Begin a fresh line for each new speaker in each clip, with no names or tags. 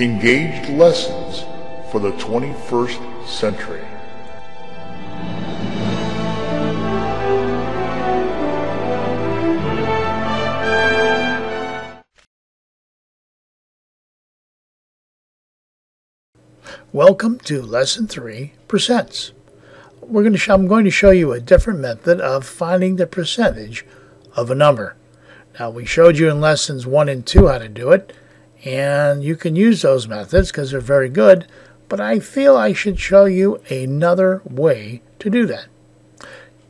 Engaged lessons for the 21st century.
Welcome to Lesson 3, Percents. I'm going to show you a different method of finding the percentage of a number. Now, we showed you in Lessons 1 and 2 how to do it, and you can use those methods because they're very good, but I feel I should show you another way to do that.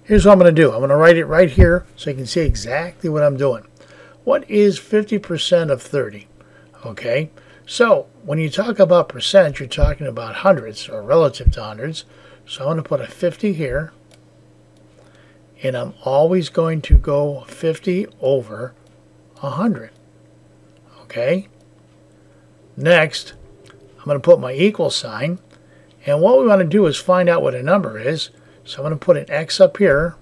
Here's what I'm going to do. I'm going to write it right here so you can see exactly what I'm doing. What is 50% of 30? Okay, so when you talk about percent, you're talking about hundreds or relative to hundreds. So I'm going to put a 50 here, and I'm always going to go 50 over 100. Okay? Next, I'm going to put my equal sign, and what we want to do is find out what a number is. So I'm going to put an X up here.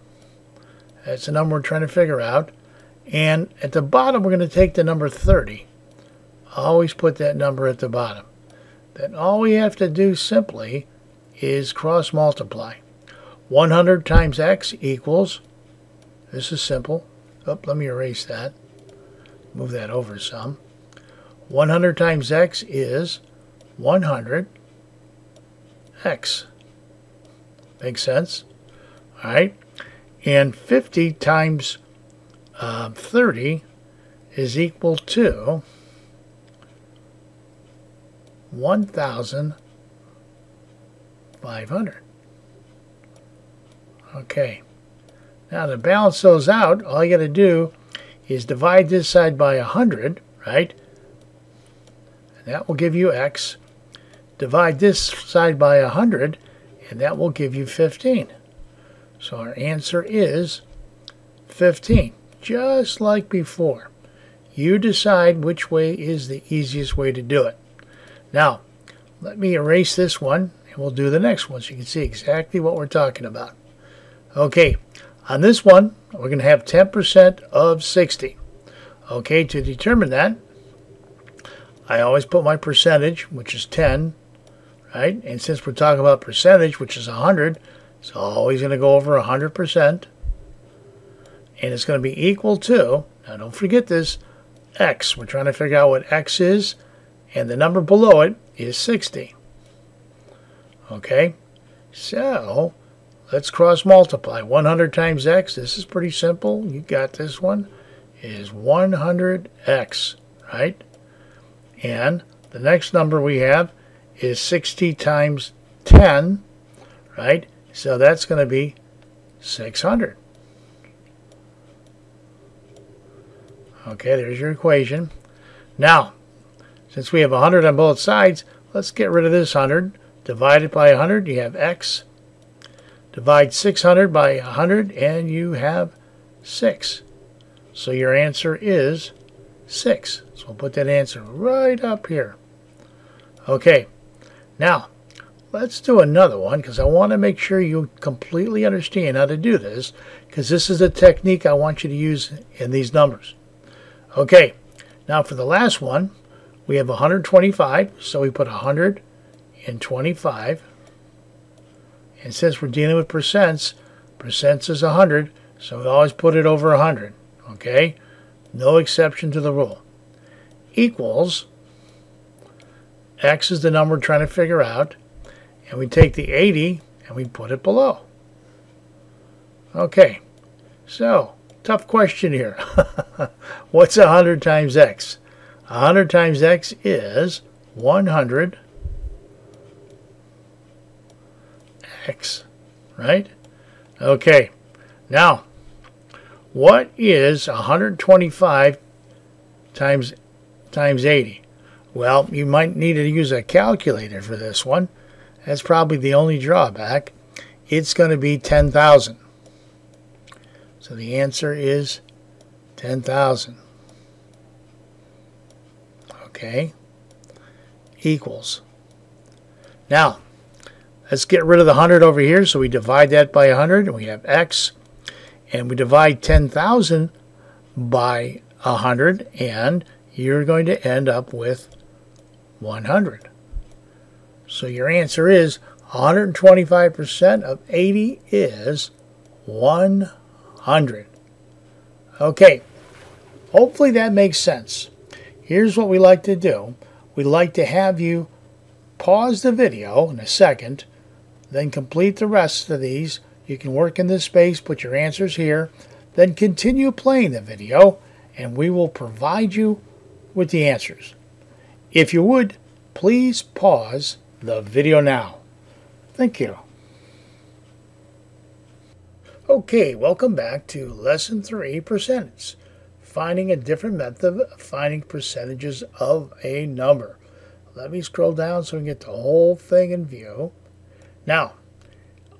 That's the number we're trying to figure out. And at the bottom, we're going to take the number 30. Always put that number at the bottom. Then all we have to do simply is cross multiply. 100 times X equals, this is simple. Oh, let me erase that. Move that over some. 100 times X is 100 X. Makes sense? All right. And 50 times 30 is equal to 1,500. Okay. Now to balance those out, all you got to do is divide this side by 100, right? And that will give you X. Divide this side by 100, and that will give you 15. So our answer is 15, just like before. You decide which way is the easiest way to do it. Now, let me erase this one, and we'll do the next one so you can see exactly what we're talking about. Okay, on this one, we're going to have 10% of 60. Okay, to determine that, I always put my percentage, which is 10, right? And since we're talking about percentage, which is 100, it's always going to go over 100%. And it's going to be equal to, now don't forget this, X. We're trying to figure out what X is. And the number below it is 60. Okay, so let's cross multiply. 100 times X, this is pretty simple. You got this one, is 100X, right? And the next number we have is 60 times 10, right? So that's going to be 600. Okay, there's your equation. Now, since we have 100 on both sides, let's get rid of this 100. Divide it by 100, you have X. Divide 600 by 100, and you have 6. So your answer is 6. So we'll put that answer right up here. Okay, now let's do another one because I want to make sure you completely understand how to do this because this is the technique I want you to use in these numbers. Okay, now for the last one, we have 125, so we put 125. And since we're dealing with percents, percents is 100, so we always put it over 100. Okay? No exception to the rule. Equals, X is the number we're trying to figure out, and we take the 80 and we put it below. Okay, so tough question here. What's 100 times X? 100 times X is 100 X, right? Okay, now what is 125 times 80? Well, you might need to use a calculator for this one. That's probably the only drawback. It's going to be 10,000. So the answer is 10,000. Okay, equals. Now, let's get rid of the 100 over here. So we divide that by 100, and we have X. And we divide 10,000 by 100, and you're going to end up with 100. So your answer is 125% of 80 is 100. Okay, hopefully that makes sense. Here's what we like to do. We like to have you pause the video in a second, then complete the rest of these. You can work in this space, put your answers here, then continue playing the video, and we will provide you with the answers. If you would, please pause the video now. Thank you. Okay, welcome back to Lesson 3, Percentage. Finding a different method of finding percentages of a number. Let me scroll down so we can get the whole thing in view. Now,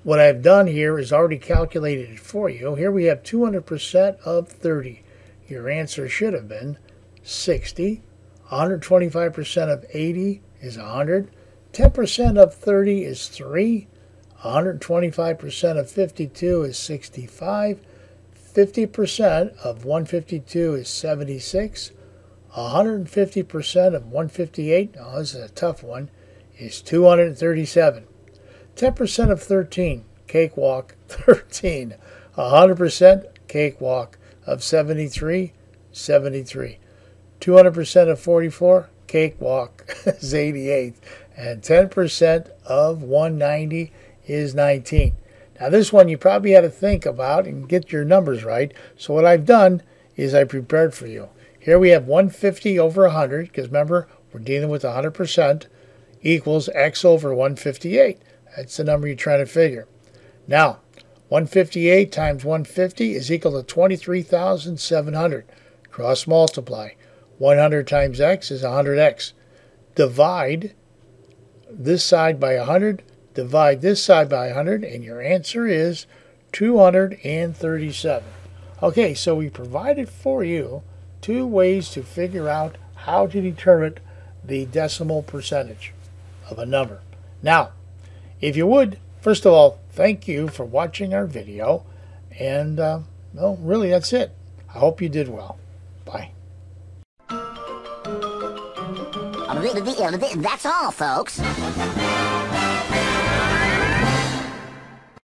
what I've done here is already calculated it for you. Here we have 200% of 30. Your answer should have been 60. 125% of 80 is 100. 10% of 30 is 3. 125% of 52 is 65. 50% of 152 is 76. 150% of 158, oh, this is a tough one, is 237. 10% of 13, cakewalk, 13. 100% cakewalk of 73, 73. 200% of 44, cakewalk, is 88. And 10% of 190 is 19. Now this one you probably had to think about and get your numbers right. So what I've done is I prepared for you. Here we have 150 over 100, because remember, we're dealing with 100%, equals x over 158. That's the number you're trying to figure. Now, 158 times 150 is equal to 23,700. Cross multiply. 100 times x is 100x. Divide this side by 100, divide this side by 100, and your answer is 237. Okay, so we provided for you 2 ways to figure out how to determine the decimal percentage of a number. Now, if you would, first of all, thank you for watching our video, and well, really that's it. I hope you did well. Bye.
That's all, folks.